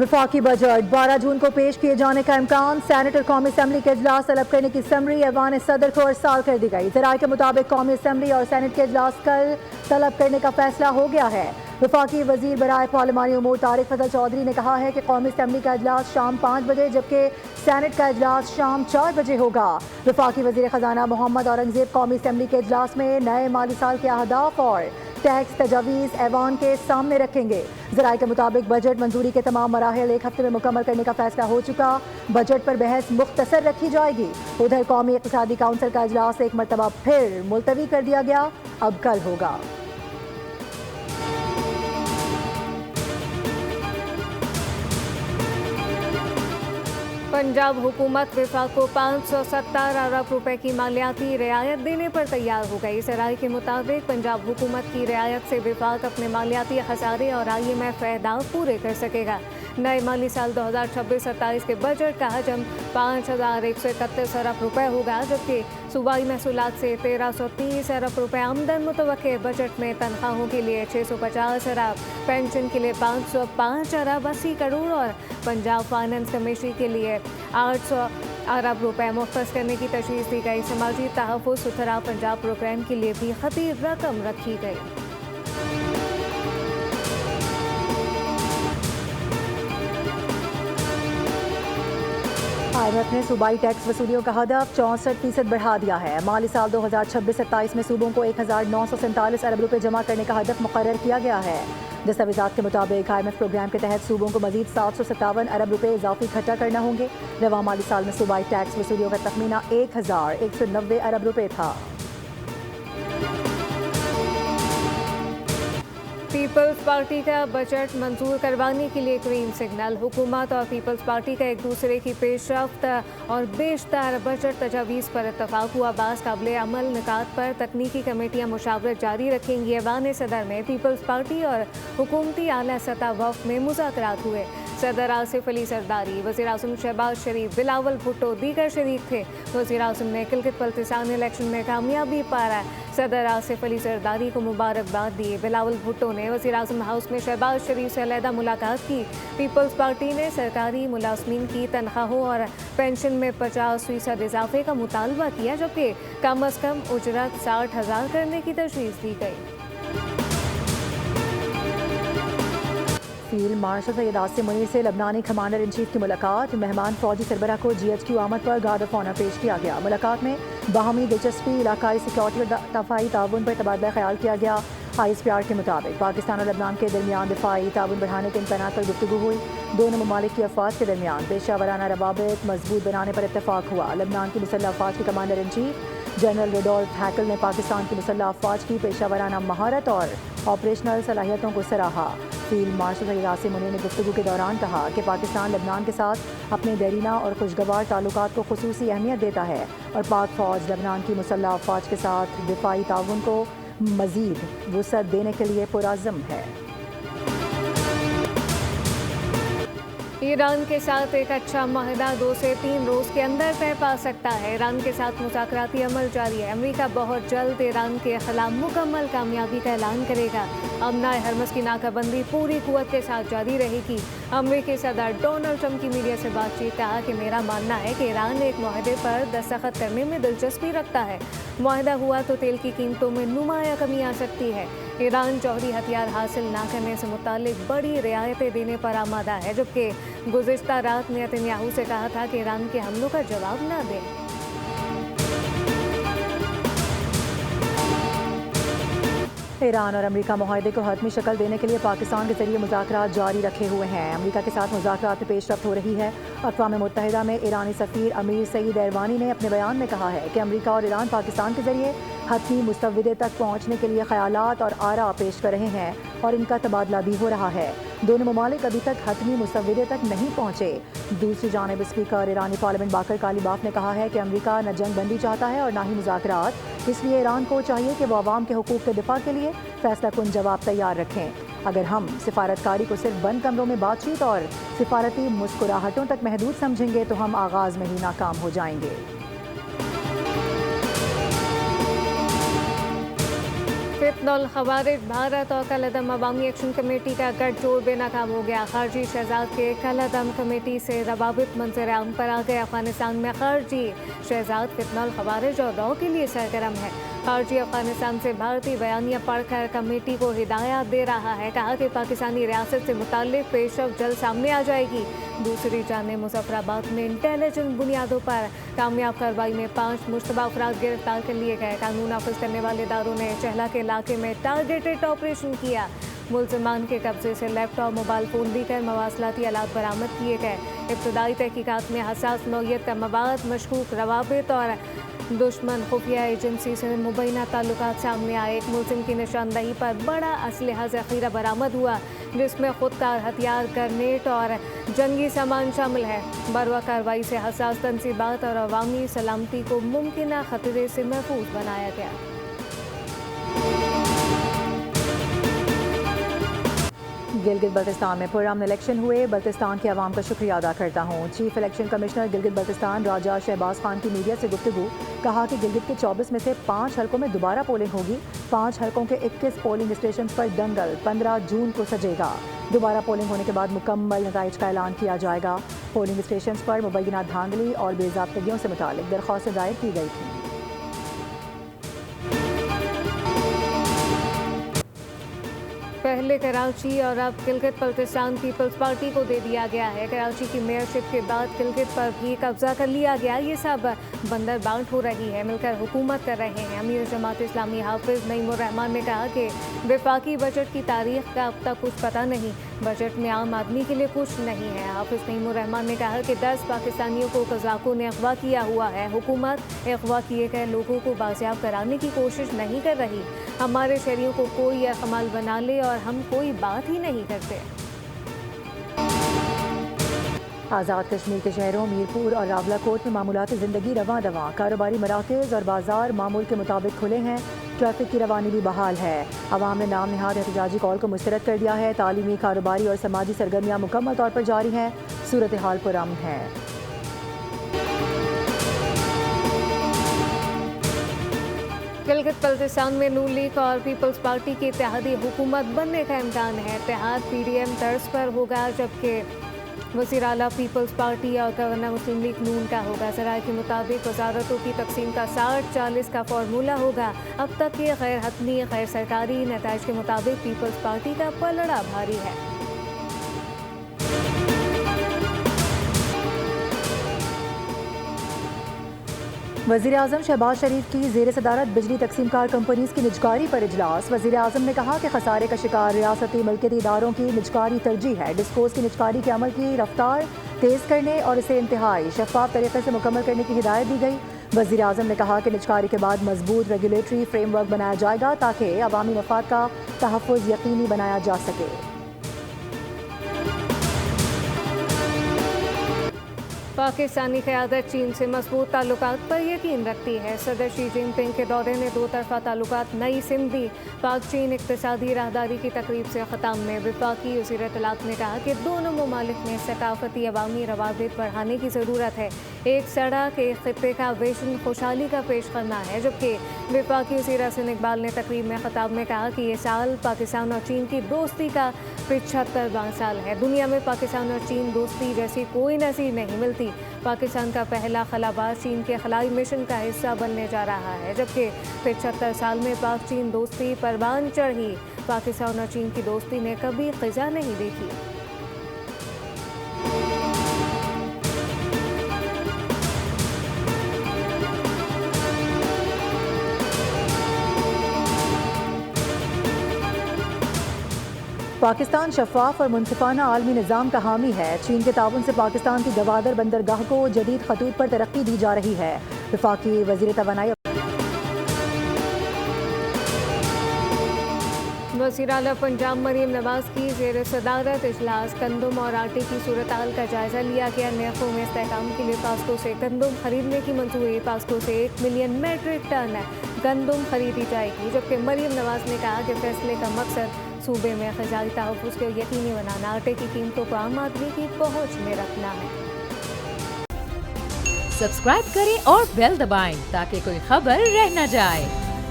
वफाकी बजट 12 जून को पेश किए जाने का इम्कान। सेनेट और कौमी असम्बली के इजलास तलब करने की समरी ऐवान सदर को अरसाल कर दी गई। ज़राए के मुताबिक कौमी असम्बली और सेनेट के इजलास कल तलब करने का फैसला हो गया है। वफाकी वजीर बराए पार्लिमानी उमूर तारिक फजल चौधरी ने कहा है कि कौमी असम्बली का इजलास शाम 5 बजे जबकि सेनेट का इजलास शाम 4 बजे होगा। वफाकी वजीर खजाना मोहम्मद औरंगजेब कौमी असम्बली के इजलास में नए माली साल के अहदाफ और टैक्स तजावीज़ ऐवान के सामने रखेंगे। ज़राए के मुताबिक बजट मंजूरी के तमाम मराहिल एक हफ्ते में मुकम्मल करने का फैसला हो चुका। बजट पर बहस मुख्तसर रखी जाएगी। उधर कौमी इक़्तिसादी काउंसिल का इजलास एक मरतबा फिर मुलतवी कर दिया गया, अब कल होगा। पंजाब हुकूमत विफाक को 570 अरब रुपए की मालियाती रियायत देने पर तैयार हो गई। ज़राए के मुताबिक पंजाब हुकूमत की रियायत से विफाक अपने मालियाती खसारे और IMF अहदाफ पूरे कर सकेगा। नए माली साल 2026-27 के बजट का हजम 5131 अरब रुपए होगा, जबकि सूबाई महसूलात से 1330 अरब रुपए आमदन मुतवक्के। बजट में तनख्वाहों के लिए 650 अरब, पेंशन के लिए 505 अरब 80 करोड़ और पंजाब फाइनेंस कमेटी के लिए 800 अरब रुपए मुख्तस करने की तजवीज़ दी गई। समाजी तहफ़्फ़ुज़ सुथरा पंजाब प्रोग्राम के लिए भी खतीर रकम रखी गई। IMF ने सूबाई टैक्स वसूलियों का हदफ 64% बढ़ा दिया है। माली साल 2026-27 में सूबों को 1947 अरब रुपए जमा करने का हदफ मुकर्रर किया गया है। दस्तावेज़ात के मुताबिक IMF प्रोग्राम के तहत सूबों को मजीद 757 अरब रुपए इजाफी इकट्ठा करना होंगे। रवा माली साल में सूबाई टैक्स वसूलियों का तखमीना 1190 अरब रुपए था। पीपल्स पार्टी का बजट मंजूर करवाने के लिए ग्रीन सिग्नल। हुकूमत और पीपल्स पार्टी का एक दूसरे की पेशरफ्त और बेशतर बजट तजावीज़ पर इत्तफाक हुआ। बास काबिल अमल निकात पर तकनीकी कमेटियाँ मुशावरत जारी रखेंगी। ऐवान सदर में पीपल्स पार्टी और हुकूमती आला सतह वफ़ में मुज़ाकरात हुए। सदर आसिफ अली सरदारी, वज़ीर आज़म शहबाज शरीफ, बिलावल भुट्टो दीगर शरीक थे। वज़ीर आज़म ने किलगित बल्तिस्तान इलेक्शन में कामयाबी पाया। सदर आसिफ अली सरदारी को मुबारकबाद दी। बिलावल भुट्टो ने वज़ीर आज़म हाउस में शहबाज शरीफ से अलहदा मुलाकात की। पीपल्स पार्टी ने सरकारी मुलाजमीन की तनख्वाहों और पेंशन में 50% इजाफे का मुतालबा किया, जबकि कम अज़ कम उजरत 60,000 करने की तजवीज़ दी गई। फील्ड मार्शल सैयद आसिम मुनीर से लबनानी कमांडर इन चीफ की मुलाकात। मेहमान फौजी सरबराह को GHQ आमद पर गार्ड ऑफ ऑनर पेश किया गया। मुलाकात में बाहमी दिलचस्पी, इलाकाई सिक्योरिटी और दफाई ताउन पर तबादला ख्याल किया गया। ISPR के मुताबिक पाकिस्तान और लबनान के दरमियान दिफाई ताउन बढ़ाने के इम्कान पर गुफ्तगू हुई। दोनों ममालिक की अफवाज के दरमियान पेशा वराना रवाबित मजबूत बनाने पर इत्तफाक हुआ। लबनान की मुसल्लह अफवाज के commander in chief general Rudolf Haeckel ने पाकिस्तान की मुसल्लह अफवाज की पेशा वराना महारत और ऑपरेशनल सलाहियतों को सराहा। फील्ड मार्शल सैयद आसिम मुनीर ने गुफ्तगू के दौरान कहा कि पाकिस्तान लबनान के साथ अपने देरीना और खुशगवार ताल्लुकात को खुसूसी अहमियत देता है और पाक फौज लबनान की मुसल्लह अफवाज के साथ दिफाई ताउन को मजीद वुसअत देने के लिए पुरअज़्म है। ईरान के साथ एक अच्छा माहिदा 2 से 3 रोज़ के अंदर तय पा सकता है। ईरान के साथ मुज़ाकराती अमल जारी है। अमेरिका बहुत जल्द ईरान के खिलाफ मुकम्मल कामयाबी का ऐलान करेगा। अमना हरमस की नाकाबंदी पूरी कुव्वत के साथ जारी रहेगी। अमेरिकी सदर डोनाल्ड ट्रंप की मीडिया से बातचीत कहा कि मेरा मानना है कि ईरान एक माहदे पर दस्तखत करने में दिलचस्पी रखता है। माहदा हुआ तो तेल की कीमतों में नुमाया कमी आ सकती है। ईरान जौहरी हथियार हासिल न करने से मुतालिक बड़ी रियायतें देने पर आमादा है, जबकि गुज़िश्ता रात नेतन्याहू से कहा था कि ईरान के हमलों का जवाब न दें। ईरान और अमेरिका मुआहदे को हतमी शक्ल देने के लिए पाकिस्तान के जरिए मुज़ाकरात जारी रखे हुए हैं। अमेरिका के साथ मुज़ाकरात में पेशरफ्त हो रही है। अक़वाम मुत्तहिदा में ईरानी सफ़ीर अमीर सईद एरवानी ने अपने बयान में कहा है कि अमेरिका और ईरान पाकिस्तान के जरिए हतमी मुसव्वदे तक पहुँचने के लिए ख्यालात और आरा पेश कर रहे हैं और इनका तबादला भी हो रहा है। दोनों ममालिक अभी तक हतमी मुसव्वदे तक नहीं पहुँचे। दूसरी जानिब स्पीकर ईरानी पार्लियामेंट बाकर कालीबाफ ने कहा है कि अमेरिका न जंग बंदी चाहता है और न ही मुज़ाकरात। इसलिए ईरान को चाहिए कि वो अवाम के हुकूक के दिफा के लिए फैसला कुन जवाब तैयार रखें। अगर हम सिफारतकारी को सिर्फ बंद कमरों में बातचीत और सिफारती मुस्कुराहटों तक महदूद समझेंगे तो हम आगाज़ में ही नाकाम हो जाएंगे। फितनुल खवारिज भारत और कलअदम अवामी एक्शन कमेटी का गठजोड़ बेनकाम हो गया। खारजी शहजाद के कलअदम कमेटी से रवाबित मंजर-ए-आम पर आ गए। अफगानिस्तान में खारजी शहजाद फितनुल खवारिज और दौ के लिए सरगर्म है। खारजी अफगानिस्तान से भारतीय बयानिया पढ़कर कमेटी को हिदायत दे रहा है। कहा कि पाकिस्तानी रियासत से मुताल्लिक पेशरफ जल्द सामने आ जाएगी। दूसरी जानिब मुजफ्फराबाद में इंटेलिजेंस बुनियादों पर कामयाब कार्रवाई में 5 मुश्तबा अफराद गिरफ्तार कर लिए गए। कानून नाफिज करने वाले इदारों ने चहला के इलाके में टारगेटेड ऑपरेशन किया। मुलजमान के कब्जे से लैपटॉप, मोबाइल फ़ोन देकर मवासलाती आलात बरामद किए गए। इब्तदाई तहकीकात में हसास नौयत का मवाद, मशकूक रवाबित और दुश्मन खुफिया एजेंसी से मुबैना ताल्लुकात सामने आए। एक मुलजिम की निशानदही पर बड़ा असलहा ज़ख़ीरा बरामद हुआ, जिसमें खुदकार हथियार, ग्रेनेड और जंगी सामान शामिल है। बरवा कार्रवाई से हसास तनसीबात और अवामी सलामती को मुमकिन खतरे से महफूज बनाया गया। गिलगित बल्तिस्तान में पुरअमन इलेक्शन हुए। बल्तिस्तान के अवाम का शुक्रिया अदा करता हूँ। Chief election commissioner Gilgit Baltistan Raja Shahbaz Khan की मीडिया से गुफ्तगू। कहा कि गिलगित के 24 में से 5 हलकों में दोबारा पोलिंग होगी। 5 हलकों के 21 पोलिंग स्टेशन पर दंगल 15 जून को सजेगा। दोबारा पोलिंग होने के बाद मुकम्मल नताइज का ऐलान किया जाएगा। पोलिंग स्टेशन पर मुबैना धांधली और बेज़ाब्तगियों से मुतालिक दरख्वास्तें दायर की गई थी। पहले कराची और अब गिलगित बल्तिस्तान पीपल्स पार्टी को दे दिया गया है। कराची की मेयरशिप के बाद गिलगित पर भी कब्जा कर लिया गया। ये सब बंदर बांट हो रही है, मिलकर हुकूमत कर रहे हैं। अमीर जमात इस्लामी हाफिज नईमुर रहमान ने कहा कि वफाकी बजट की तारीख का अब तक कुछ पता नहीं, बजट में आम आदमी के लिए कुछ नहीं है। हाफिज नईमुर रहमान ने कहा कि 10 पाकिस्तानियों को कज़ाकों ने अगवा किया हुआ है। हुकूमत अगवा किए गए लोगों को बाजियाब कराने की कोशिश नहीं कर रही। हमारे शहरियों को कोई अहमाल बना ले और हम कोई बात ही नहीं करते। आज़ाद कश्मीर के शहरों मीरपुर और रावलाकोट में मामूलाती ज़िंदगी रवां दवां। कारोबारी मराकज़ और बाजार मामूल के मुताबिक खुले हैं। ट्रैफिक की रवानी भी बहाल है। अवाम ने नाम नहाद एहतजाजी कॉल को मुस्तरद कर दिया है। तालीमी, कारोबारी और समाजी सरगर्मियाँ मुकम्मल तौर पर जारी हैं। सूरत हाल पुरअमन है। गिलगित बल्तिस्तान में नून लीग और पीपल्स पार्टी की इत्तेहादी हुकूमत बनने का इम्कान है। इत्तेहाद PDM तर्ज पर होगा, जबकि वज़ीर आला पीपल्स पार्टी और गवर्नर मुस्लिम लीग नून का होगा। ज़राए के मुताबिक वजारतों की तकसीम का 60-40 का फार्मूला होगा। अब तक के गैर हतमी गैर सरकारी नताइज के मुताबिक पीपल्स पार्टी का पलड़ा भारी है। वज़ीर आज़म शहबाज शरीफ की ज़ेर सदारत बिजली तकसीमकार कंपनीज़ की निजकारी पर इजलास। वज़ीर आज़म ने कहा कि खसारे का शिकार रियासती मलकियती इदारों की निजकारी तरजीह है। डिस्कोस की निजकारी के अमल की रफ्तार तेज़ करने और इसे इंतहाई शफाफ तरीके से मुकम्मल करने की हिदायत दी गई। वज़ीर आज़म ने कहा कि निजकारी के बाद मजबूत रेगुलेटरी फ्रेमवर्क बनाया जाएगा ताकि अवामी मफाद का तहफ़्फ़ुज़ यकीनी बनाया जा सके। पाकिस्तानी क़यादत चीन से मजबूत ताल्लुकात पर यकीन रखती है। सदर शी जिनपिंग के दौरे ने 2 तरफ़ा ताल्लुकात नई सिमत दी। पाक चीन इक़्तिसादी राहदारी की तकरीब से ख़त्म में वफाकी वज़ीर इत्तलात ने कहा कि दोनों ममालिक में सकाफ़ती अवामी रवाबित बढ़ाने की ज़रूरत है। एक सड़क एक ख़ित्ते का विजन खुशहाली का पेश करना है। जबकि वफाकी वज़ीर हसन इकबाल ने तकरीब में ख़िताब में कहा कि ये साल पाकिस्तान और चीन की दोस्ती का 75वां साल है। दुनिया में पाकिस्तान और चीन दोस्ती जैसी कोई नज़ीर नहीं मिलती। पाकिस्तान का पहला खलाबाज चीन के खलाई मिशन का हिस्सा बनने जा रहा है, जबकि 75 साल में पाक चीन दोस्ती परवान चढ़ी। पाकिस्तान और चीन की दोस्ती ने कभी ख़िज़ा नहीं देखी। पाकिस्तान शफाफ और मुनसिफाना आलमी निज़ाम का हामी है। चीन के ताउन से पाकिस्तान की गवादर बंदरगाह को जदीद खतूत पर तरक्की दी जा रही है। वफाकी वज़ीर तवानाई वज़ीर आला पंजाब मरीम नवाज की ज़ेर सदारत इजलास। गंदम और आटे की सूरत हाल का जायजा लिया गया। नरखों में इस्तेहकाम के लिए पास्को से गंदम खरीदने की मंजूरी। पास्को से 1 मिलियन मेट्रिक टन गंदम खरीदी जाएगी। जबकि मरीम नवाज ने कहा कि फैसले का मकसद सूबे में ग़िज़ाई तहफ़्फ़ुज़ को यकीनी बनाना, आटे की कीमतों को आम आदमी की पहुँच में रखना है। सब्सक्राइब करें और बेल दबाएं ताकि कोई खबर रह न जाए।